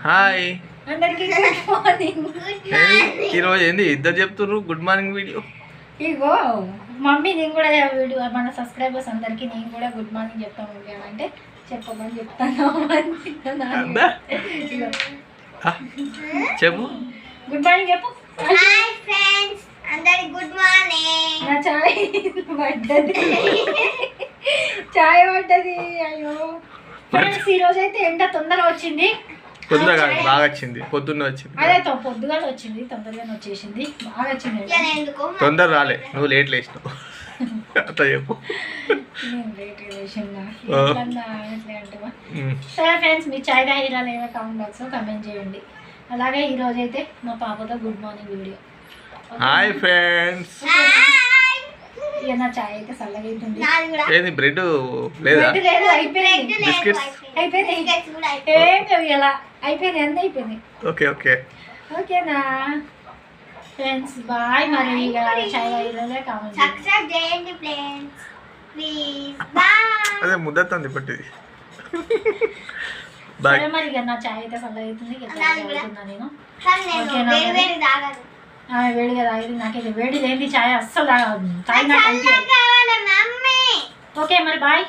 Hi. అందరికి good morning. ఈరోజు ఏంది ఇద్దరు చెప్తున్నారు గుడ్ మార్నింగ్ వీడియో? ఇగో మమ్మీ నేను కూడా వీడియో మన సబ్స్క్రైబర్స్ అందరికి నేను కూడా గుడ్ మార్నింగ్ చెప్తాను అంటే చెప్పమని చెప్తాను. చెప్పు గుడ్ మార్నింగ్ చెప్పు. హాయ్ ఫ్రెండ్స్ అందరికి గుడ్ మార్నింగ్. నా చాయ్ పడ్డది, చాయ్ పడ్డది. అయ్యో ఫ్రెండ్స్ ఈరోజు అయితే ఎండ తొందరగా వచ్చింది. పొద్దుగా బాగా వచ్చింది, పొద్దున్న వచ్చింది. అదే పొద్దుగా వచ్చింది, తొందరగానే వచ్చేసింది, బాగా వచ్చింది. తొందర రాలే, నువ్వు లేట్ లేచినావు. అట్లా చెప్పు. నేను లేట్ లేచినా సరే ఫ్రెండ్స్, మీ చాయ్ తాగిరా లేదా కామెంట్ బాక్స్లో కమెంట్ చేయండి. అలాగే ఈరోజు అయితే మా పాపతో good morning video. Hi friends. ఇక నా చాయ్ అయితే చల్లగా అవుతుంది. ఏంది బ్రెడ్ లేదా? లేదు, అయిపోయింది. బిస్కెట్స్ అయిపోయినాయి, ఏం లేవు ఇలా అయిపోయినాయి, అన్నీ అయిపోయినాయి. ఓకే ఓకే ఓకేనా ఫ్రెండ్స్, బాయ్. మరి ఇక చాయ్ తాగిరా కామెంట్ సబ్స్క్రైబ్ చేయండి ఫ్రెండ్స్ ప్లీజ్. బాయ్. అదే ముద్దతుంది పట్టిది. సరే మరి ఇక నా చాయ్ అయితే చల్లగా అవుతుంది. ఇక చాయ్ తాగుతున్నా నేను. ఓకేనా? వేడి తాగదు. వేడిగా తాగింది, నాకైతే వేడి లేని చాయ్ అస్సలు తాగినట్టు. మమ్మీ ఓకే మరి బాయ్.